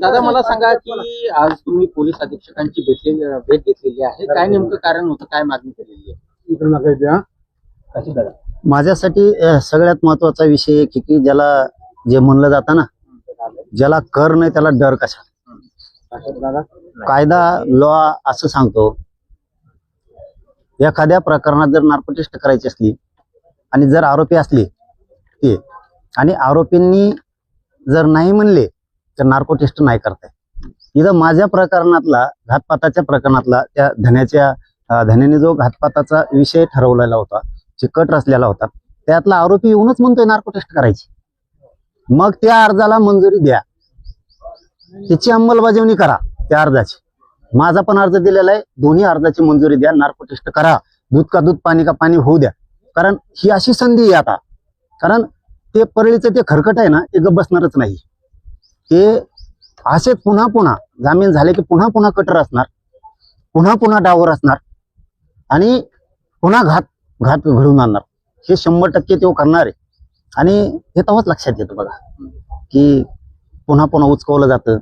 दादा मला सांगा की आज तुम्ही पोलीस अधीक्षकांची भेट घेतलेली आहे, काय नेमकं कारण होतं, काय मागणी केलेली आहे? माझ्यासाठी सगळ्यात महत्वाचा विषय आहे की ज्याला जे म्हणलं जातं ना, ज्याला कर नाही त्याला डर कशा. कायदा लॉ असं सांगतो, एखाद्या प्रकरणात जर नार्को टेस्ट करायची असली आणि जर आरोपी असले ते आणि आरोपींनी जर नाही म्हणले तर नार्को टेस्ट नाही करताय. इथं माझ्या प्रकरणातला, घातपाताच्या प्रकरणातला, त्या धन्याने जो घातपाताचा विषय ठरवलेला होता, जे कट रचलेला होता, त्यातला आरोपी येऊनच म्हणतोय नार्को टेस्ट करायची. मग त्या अर्जाला मंजुरी द्या, त्याची अंमलबजावणी करा त्या अर्जाची. माझा पण अर्ज दिलेला आहे, दोन्ही अर्जाची मंजुरी द्या, नार्को टेस्ट करा, दूध का दूध पाणी का पाणी होऊ द्या. कारण ही अशी संधी आहे आता, कारण ते परळीचं ते खरकट आहे ना, ते गप्प बसणारच नाही. ते असे पुन्हा पुन्हा जामीन झाले की पुन्हा पुन्हा कटर असणार, पुन्हा पुन्हा डावर असणार आणि पुन्हा घात घडून आणणार. हे 100% तो करणार आहे. आणि हे तेव्हाच लक्षात येतं बघा की पुन्हा पुन्हा उचकवलं जातं.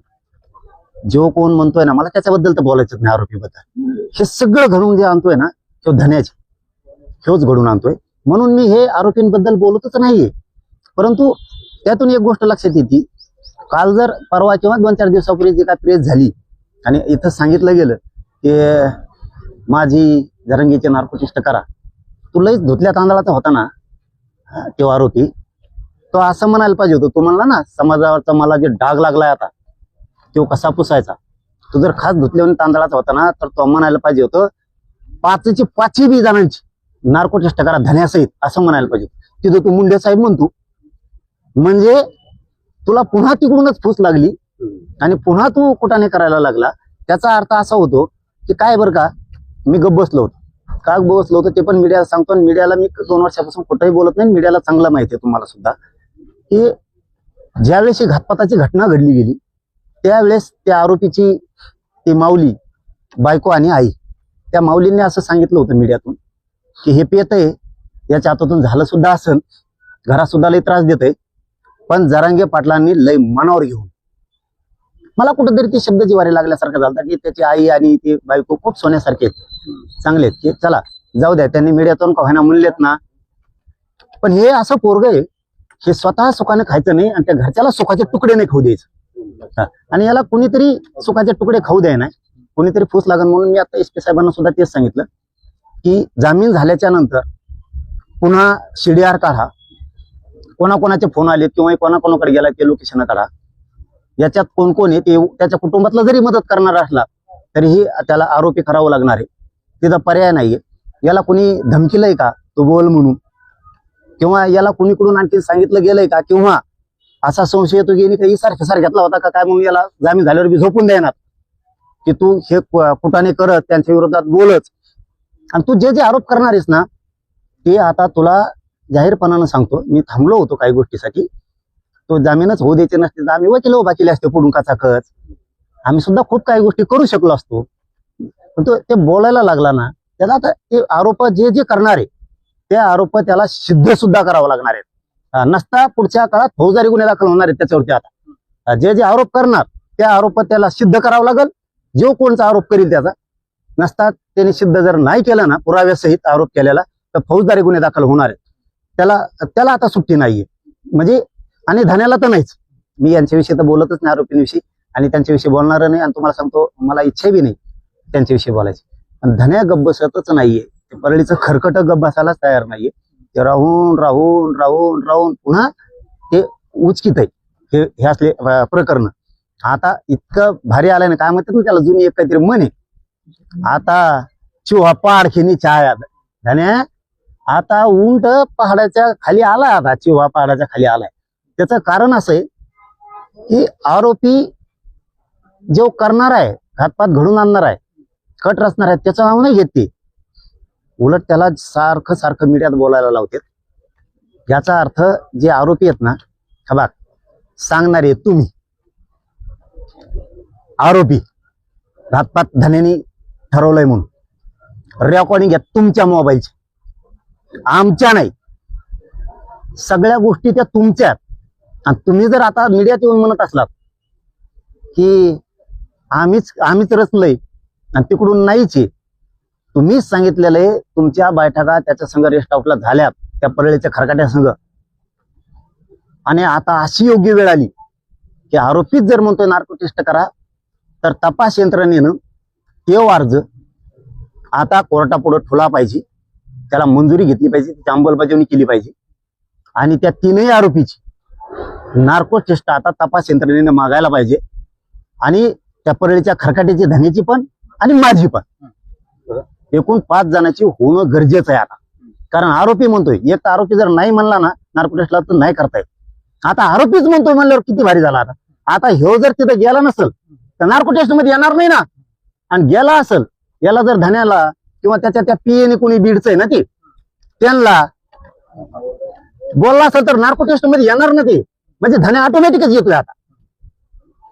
जो कोण म्हणतोय ना, मला त्याच्याबद्दल तर बोलायचं नाही, आरोपीबद्दल हे सगळं घडून जे आणतोय ना, तो धन्याचे हेच घडून आणतोय. म्हणून मी हे आरोपींबद्दल बोलतच नाहीये. परंतु त्यातून एक गोष्ट लक्षात येते, काल जर परवा किंवा 2-4 दिवसापूर्वी जी काय प्रेस झाली आणि इथं सांगितलं गेलं की माझी जरंगीचे नार्को टेस्ट करा, तू लईच धुतल्या तांदळाचा होता ना तो आरोपी, तो असं म्हणायला पाहिजे होतं. तू म्हणला ना समाजावरचा मला जे डाग लागलाय आता तो कसा पुसायचा, तू जर खास धुतल्यावर तांदळाचा होता ना, तर तो म्हणायला पाहिजे होतं 5ची 5 बी जणांची नार्को टेस्ट करा धन्यासहित, असं म्हणायला पाहिजे. तिथं तू मुंडे साहेब म्हणतो, म्हणजे तुला पुन्हा तिकडूनच फूस लागली आणि पुन्हा तू कुठाने करायला लागला. त्याचा अर्थ असा होतो की काय बरं का, मी गप्प बसलो होतो. का बसलो होतो ते पण मीडियाला सांगतो, आणि मीडियाला मी 2 वर्षापासून कुठेही बोलत नाही. मीडियाला चांगलं माहिती आहे तुम्हाला सुद्धा की ज्यावेळेस ही घातपाताची घटना घडली गेली त्यावेळेस त्या आरोपीची ती माऊली, बायको आणि आई, त्या माऊलींनी असं सांगितलं होतं मीडियातून की हे पेतय, याच्या हातातून झालं सुद्धा असन, घरात सुद्धा लई त्रास देतय, पण जरांगे पाटलांनी लय मनावर घेऊन. मला कुठेतरी ते शब्द जिवारी लागल्यासारखं झालं की त्याची आई आणि ती बायको खूप सोन्यासारखे आहेत, चांगले आहेत, की चला जाऊ द्या, त्यांनी मीडियातून का होईना म्हणलेत ना. पण हे असं पोरग आहे, हे स्वतः सुखाने खायचं नाही आणि त्या घरच्याला सुखाचे तुकडे नाही खाऊ द्यायचं. आणि याला कुणीतरी सुखाचे तुकडे खाऊ द्याय नाही, कुणीतरी फूस लागण. म्हणून मी आता SP साहेबांना सुद्धा तेच सांगितलं की जामीन झाल्याच्या नंतर पुन्हा CDR काढा, कोणाकोणाचे फोन आले किंवा कोणाकोणाकडे गेला ते लोकेशन काढा, याच्यात कोण कोण आहे ते त्याच्या कुटुंबातला जरी मदत करणार असला तरीही त्याला आरोपी करावं लागणार आहे. तिथं पर्याय नाहीये. याला कुणी धमकीलंय का तो बोल म्हणून, किंवा याला कुणीकडून आणखी सांगितलं गेलंय का, किंवा असा संशय येतो की काही सारखा घेतला होता का काय, म्हणून याला जामीन झाल्यावर बी झोपून देणार की तू हे कुठाने करत त्यांच्या विरोधात बोलच. आणि तू जे जे आरोप करणार आहेस ना, ते आता तुला जाहीरपणानं सांगतो, मी थांबलो होतो काही गोष्टीसाठी. तो जामीनच होऊ द्यायचे नसते तर आम्ही वकील उभा केले असते पुढून काचाकच, आम्ही सुद्धा खूप काही गोष्टी करू शकलो असतो. पण तो ते बोलायला लागला ना, त्याला आता ते आरोप जे जे करणार आहे ते आरोप त्याला सिद्ध सुद्धा करावं लागणार आहेत. नसता पुढच्या काळात फौजदारी गुन्हे दाखल होणार आहेत त्याच्यावरती. आता जे जे आरोप करणार ते आरोप त्याला सिद्ध करावं लागेल. जो कोणचा आरोप करील त्याचा, नसता त्याने सिद्ध जर नाही केलं ना पुराव्यासहित आरोप केलेला, तर फौजदारी गुन्हे दाखल होणार आहेत. त्याला आता सुट्टी नाहीये. म्हणजे आणि धन्याला तर नाहीच. मी यांच्याविषयी तर बोलतच नाही, आरोपींविषयी, आणि त्यांच्याविषयी बोलणार नाही. आणि तुम्हाला सांगतो, मला इच्छा बी नाही त्यांच्याविषयी बोलायची. पण धन्या गप्प बसतच नाहीये. ते परळीचं खरकट गप्प बसायलाच तयार नाहीये. ते राहून राहून राहून राहून पुन्हा ते उचकीत आहे हे असले प्रकरण. आता इतकं भारी आलंय ना, काय म्हणतात ना त्याला, जुनी एक काहीतरी म्हण आहे, आता चिवा पाडखिनी छाया. धन्या आता उंट पहाडाच्या खाली आलाय, आता चिवा पहाडाच्या खाली आलाय. त्याचं कारण असं आहे की आरोपी जो करणार आहे, घातपात घडून आणणार आहे, कट रचणार आहे, त्याचं नाव नाही घेत ते. उलट त्याला सारखं सारखं मीडियात बोलायला लावतात. याचा अर्थ जे आरोपी आहेत ना, बघ सांगणारे तुम्ही, आरोपी घातपात धन्यानी ठरवलंय म्हणून रेकॉर्डिंग घ्या तुमच्या मोबाईलची, आमच्या नाही. सगळ्या गोष्टी त्या तुमच्या. आणि तुम्ही जर आता मीडियात येऊन म्हणत असलात की आम्हीच रचलंय आणि तिकडून नाहीच आहे. तुम्हीच सांगितलेलं आहे तुमच्या बैठका त्याच्या संघ रेस्ट हाऊसला झाल्या त्या परळीच्या खरकाट्या संघ. आणि आता अशी योग्य वेळ आली की आरोपीच जर म्हणतोय नार्को टेस्ट करा, तर तपास यंत्रणेनं तो अर्ज आता कोर्टापुढे ठेवला पाहिजे, त्याला मंजुरी घेतली पाहिजे, त्याची अंमलबजावणी केली पाहिजे. आणि त्या तीनही आरोपीची नार्को टेस्ट आता तपास यंत्रणेने मागायला पाहिजे. आणि त्या परळीच्या खरकाट्याची धन्याची पण आणि माझी पण, एकूण 5 जणांची होणं गरजेचं आहे आता. कारण आरोपी म्हणतोय, एक तर आरोपी जर नाही म्हणला ना नार्को टेस्टला तर नाही करता येत. आता आरोपीच म्हणतोय म्हणल्यावर किती भारी झाला. आता ह्यो जर तिथे गेला नसेल तर नार्को टेस्ट मध्ये येणार नाही ना. आणि गेला असेल, याला जर धन्याला किंवा त्याच्या त्या पीएने कोणी बीडचं आहे ना ते, त्यांना बोलला असेल तर नार्को टेस्ट मध्ये येणार ना ते. म्हणजे धन्या ऑटोमॅटिकच येतोय आता.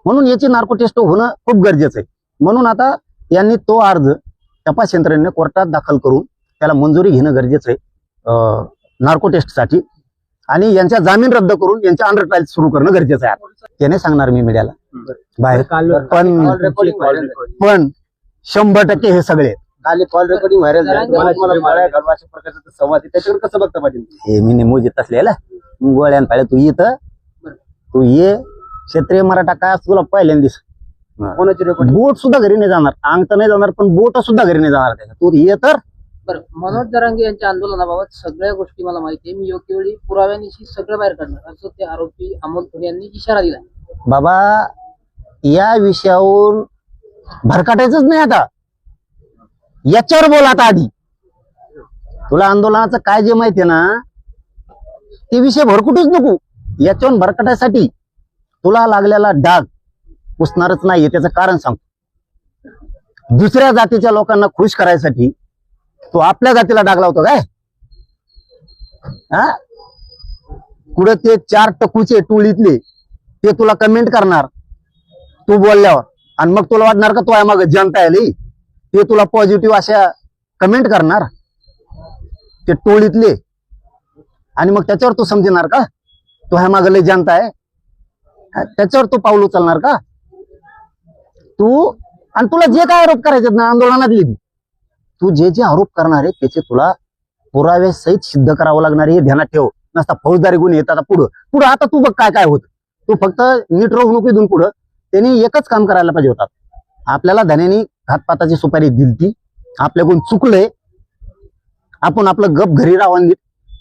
म्हणून याची नार्को टेस्ट होणं खूप गरजेचं आहे. म्हणून आता यांनी तो अर्ज तपास यंत्रणेने कोर्टात दाखल करून त्याला मंजुरी घेणं गरजेचं आहे नार्को टेस्टसाठी. आणि यांच्या जामीन रद्द करून यांच्या अंडर ट्रायल सुरू करणं गरजेचं आहे. त्याने सांगणार मी मीडियाला बाहेर. पण 100% हे सगळे काल कॉल रेकॉर्डिंग व्हायरल झाली. तुम्हाला माळ्या घालून अशा प्रकारचा संवाद आहे, त्याच्यावर कसं बघता पाटील? हे मी नेमोजीत असलेला गोळ्यान पाहिजे. तू ये क्षेत्रीय मराठा काय असतो तुला पहिल्यांदा कोणाची रेकॉर्डिंग? बोट सुद्धा घरी नाही जाणार, अंग तर नाही जाणार पण बोट सुद्धा घरी नाही जाणार त्याच्या. तू ये तर. बरं, मनोज जरांगे यांच्या आंदोलनाबाबत सगळ्या गोष्टी मला माहिती आहे. मी योग्य वेळी पुराव्यानिशी सगळं बाहेर काढणार असं ते आरोपी अमोल कोल्हे यांनी इशारा दिला. बाबा या विषयावर भरकाटायचंच नाही आता, याच्यावर बोल आता. आधी तुला आंदोलनाचं काय जे माहितीये ना ते विषय भरकुटूच नको. याच्यावर भरकटायसाठी तुला लागलेला डाग पुसणारच नाहीये. त्याचं कारण सांगतो. दुसऱ्या जातीच्या लोकांना खुश करायसाठी तू आपल्या जातीला डाग लावतो काय? कुठे ते 4 टकूचे टोळीतले ते तुला कमेंट करणार तू बोलल्यावर, आणि मग तुला वाटणार का तो आहे मग जनता आली, ते तुला पॉझिटिव्ह अशा कमेंट करणार ते टोळीतले. आणि मग त्याच्यावर तू समजणार का तो ह्या मागे लय जनता आहे? त्याच्यावर तू पाऊल उचलणार का तू? आणि तुला जे काय आरोप करायचे ना आंदोलनातले, तू जे जे आरोप करणार आहे त्याचे तुला पुरावे सहित सिद्ध करावं लागणार. हे ध्यानात ठेव. नसता फौजदारी गुन्हे येतात पुढं. आता तू बघ काय काय होत. तू फक्त नीट राहू नको इथून पुढं. त्यांनी एकच काम करायला पाहिजे होतात. आपल्याला धन्यानी घातपाताची सुपारी दिलती, आपल्याकडून चुकलंय, आपण आपलं गप घरी राहावं,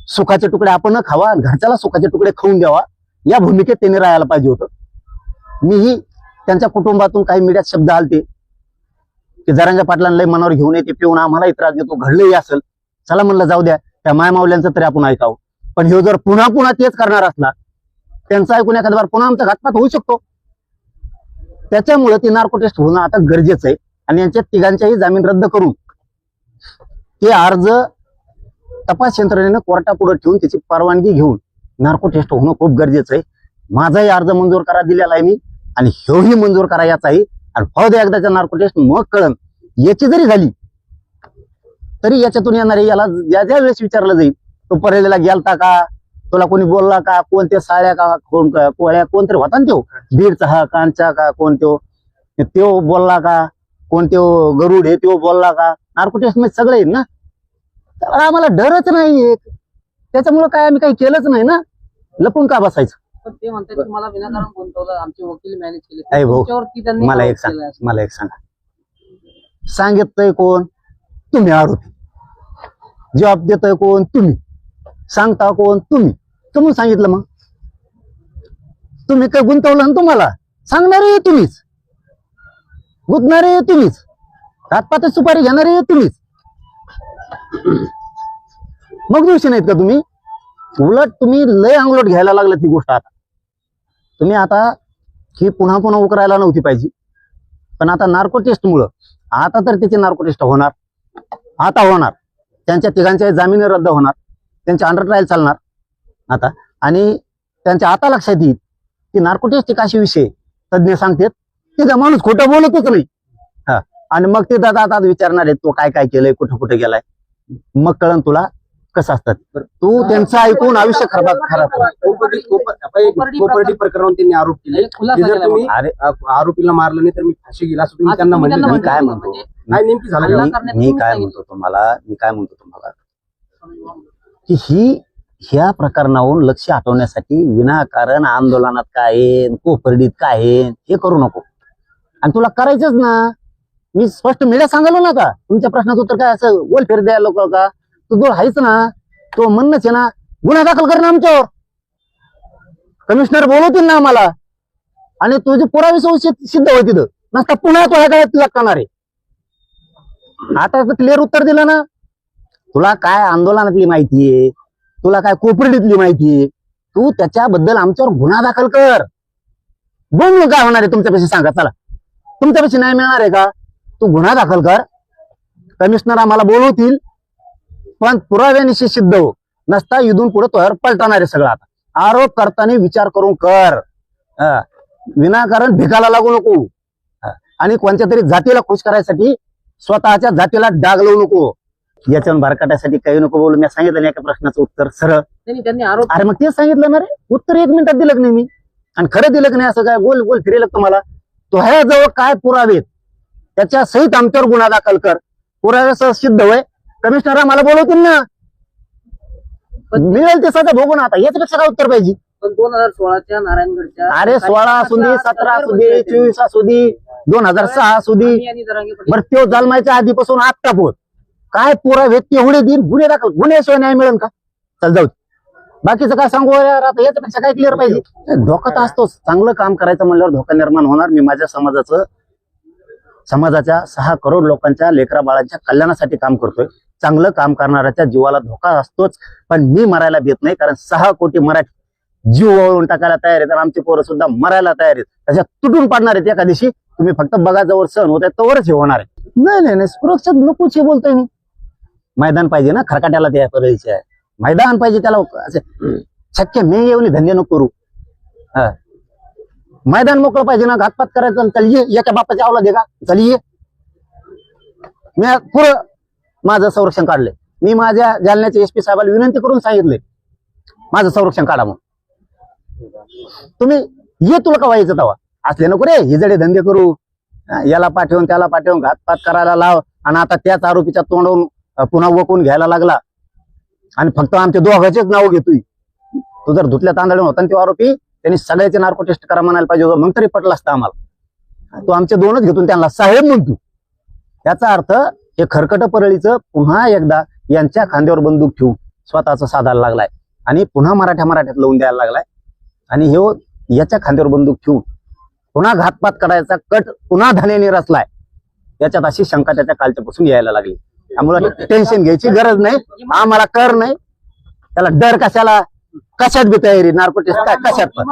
सुखाचे तुकडे आपण खावा, घरच्याला सुखाचे तुकडे खाऊन द्यावा, या भूमिकेत त्यांनी राहायला पाहिजे होतं. मीही त्यांच्या कुटुंबातून काही मीडियात शब्द आलते की जरांगे पाटलांना लय मनावर घेऊन येते, पिऊन आम्हालाही त्रास देतो, घडलंही असेल. चला म्हणलं जाऊ द्या, त्या मायमावल्यांचं तरी आपण ऐकावं. पण हे जर पुन्हा तेच करणार असला, त्यांचं ऐकून एखाद्या बार पुन्हा आमचा घातपात होऊ शकतो. त्याच्यामुळे ती नार्को टेस्ट होणं आता गरजेचं आहे. आणि यांच्या तिघांच्याही जामीन रद्द करून ते अर्ज तपास यंत्रणेनं कोर्टापुढे ठेवून त्याची परवानगी घेऊन नार्को टेस्ट होणं खूप गरजेचं आहे. माझाही अर्ज मंजूर करा दिलेला आहे मी, आणि ह्योही मंजूर करा याचाही. आणि फौज एकदाच्या नार्को टेस्ट मग कळन. याची जरी झाली तरी याच्यातून येणारे याला ज्या ज्या वेळेस विचारलं जाईल तो परळीला गेलता का, तुला कोणी बोलला का, कोणत्या साड्या का, कोळ्या कोणतरी होता ना तो बीडचा हा कांचा का, कोण तो बोलला का, कोण तो गरुड आहे तो बोलला का, नार्को टेस्ट मध्ये सगळे ना. तर आम्हाला डरच नाही. त्याच्यामुळे काय आम्ही काही केलंच नाही ना, लपून का बसायचं. पण ते म्हणतात की मला विनाकारण गुंतवलं, आमचे वकील मॅनेज केले. अरे भाऊ, तुमच्यावरती त्यांनी मला एक केलं असं. मला एक सांगा, सांगितलंय कोण? तुम्ही आरोपी. जबाब देतोय कोण? तुम्ही. सांगता कोण? तुम्ही. तुम्ही सांगितलं मग तुम्ही काय गुंतवलं ना, तुम्हाला सांगणारे तुम्हीच, गुंतणारे तुम्हीच, हातपात सुपारी घेणारे तुम्हीच. मग दोषी नाहीत का तुम्ही? उलट तुम्ही लय अंगलोट घ्यायला लागलं ती गोष्ट. आता तुम्ही आता ही पुन्हा उकरायला नव्हती पाहिजे. पण आता नार्को टेस्टमुळं आता तर त्याची नार्को टेस्ट होणार, आता होणार. त्यांच्या तिघांच्या जामीन रद्द होणार, त्यांच्या अंडर ट्रायल चालणार आता. आणि त्यांच्या आता लक्षात येईल की नार्को टेस्ट एक अशी विषय तज्ञ सांगतात की त्या माणूस खोटं बोलतच नाही. आणि मग ते दादा आता विचारणार आहेत तो काय काय केलंय, कुठं कुठे गेलाय. मग कळण तुला कसं असतात तू त्यांचं ऐकून आयुष्य खराब कोपर्डी प्रकरणावर त्यांनी आरोप केले एक खुलासा की जर केला तुम्ही अरे आरोपीला मारलं नाही तर मी फाशी गेला असं तुम्ही त्यांना तुम्ही म्हणले त्यांना मी काय म्हणतो काय नेमकी झालं हल्ला का? करण्यात मी तुम्ही काय सांगितलं. म्हणतो तुम्हाला की ह्या प्रकरणावरून लक्ष हटवण्यासाठी विनाकारण आंदोलनात काय आहे, कोपर्डीत काय आहे, हे करू नको. आणि तुला करायचंच ना, मी स्पष्ट मीडिया सांगायला ना का तुमच्या प्रश्नाचं उत्तर काय असं गोल फेर द्यायला लोक का तू जो आहेच ना तो म्हणणंच आहे ना, गुन्हा दाखल कर ना आमच्यावर. कमिशनर बोलवतील ना आम्हाला आणि तुझे पुरावे सिद्ध होईल तिथं नसता पुन्हा तो ह्या काळात लटकणार आहे. आता क्लिअर उत्तर दिलं ना. तुला काय आंदोलनातली माहिती आहे, तुला काय कोपर्डीतली माहिती आहे, तू त्याच्याबद्दल आमच्यावर गुन्हा दाखल कर. बोलून काय होणार आहे तुमच्यापाशी सांगा. चला तुमच्यापाशी नाही मिळणार आहे का, तू गुन्हा दाखल कर. कमिशनर आम्हाला बोलवतील पण पुराव्यानिशी सिद्ध हो, नसता इथून पुढे तोवर पलटणार आहे सगळं. आता आरोप करताना विचार करून कर. विनाकारण भिकाला लागू नको आणि कोणत्या तरी जातीला खुश करायसाठी स्वतःच्या जातीला डाग लावू नको. याच्यावर भरकटासाठी काही नको बोलू. मी सांगितलं नाही एका प्रश्नाचं उत्तर सरळ. त्यांनी आरोप अरे मग तेच सांगितलं ना रे, उत्तर 1 मिनिटात दिलं की नाही मी. आणि खरं दिलं की नाही असं काय गोल गोल फिरेल तुम्हाला. तो ह्याजवळ काय पुरावे त्याच्या सहित आमच्यावर गुन्हा दाखल कर. पुराव्यासह सिद्ध होय, कमिशनर आम्हाला बोलवतील ना, मिळेल ते सध्या भोगून. आता याच्यापेक्षा काय उत्तर पाहिजे. पण 2016च्या नारायणगडच्या अरे 16 असू दे, 17 असू दे, 24 असू दे, 2006 असू दे, आणि जरांगे पाटील बरं त्यो जन्माच्या आधीपासून आता पोहोच काय पुरावे एवढे दिन गुन्हे दाखल, गुन्ह्याशिवाय न्याय मिळेल का. चल जाऊ, बाकीचं काय सांगू यार. आता याच्यापेक्षा काय क्लिअर पाहिजे. धोका तर असतोच, चांगलं काम करायचं म्हणल्यावर धोका निर्माण होणार. मी माझ्या समाजाच्या 6 करोड लोकांच्या लेकरा बाळांच्या कल्याणासाठी काम करतोय. चांगलं काम करणाऱ्याच्या जीवाला धोका असतोच, पण मी मरायला देत नाही. कारण 6 कोटी मराठी जीव वळून टाकायला तयार आहेत, आमचे पोरं सुद्धा मरायला तयार आहेत. त्याच्यात तुटून पडणार आहेत एका दिवशी. तुम्ही फक्त बघा जवळ सहन होत आहे तोवरच हे होणार आहे. नाही सुरक्षा नकोच हे बोलतोय मी. मैदान पाहिजे ना खरकाट्याला, त्या परळीचे आहे मैदान पाहिजे त्याला. शक्य मी येऊन धंदे नको करू. मैदान मोकळं पाहिजे ना, घातपात करायचं. चल ये, एका बापाच्या आवला दे का, चल ये. मी पुरं माझं संरक्षण काढलंय. मी माझ्या जालन्याच्या SP साहेबाला विनंती करून सांगितलंय माझं संरक्षण काढा म्हणून. तुम्ही ये, तुला का व्हायचं तवा असले नको रे हिजडे धंदे करू. याला पाठवून त्याला पाठवून घातपात करायला लाव. आणि आता त्याच आरोपीच्या तोंडून पुन्हा वकून घ्यायला लागला आणि फक्त आमच्या दोघांचेच नाव घेतोय. तू जर धुतल्या तांदळून होता तो आरोपी, त्यांनी सगळ्याचे नार्को टेस्ट करा म्हणायला पाहिजे होतं, मग तरी पटलं असतं आम्हाला. तो आमचे 2च घेतून त्यांना साहेब म्हणतो. याचा अर्थ हे खरकट परळीचं पुन्हा एकदा यांच्या खांद्यावर बंदूक ठेवून स्वतःच साधायला लागलाय आणि पुन्हा मराठ्यात लावून द्यायला लागलाय. आणि हे याच्या खांद्यावर बंदूक ठेवून पुन्हा घातपात करायचा कट पुन्हा धान्याने रचलाय. याच्यात अशी शंका त्याच्या कालच्यापासून यायला लागली. त्यामुळे टेन्शन घ्यायची गरज नाही, आम्हाला कर नाही. त्याला डर कशाला, कशात बी तयारी, नार्को टेस्ट काय कशात पण.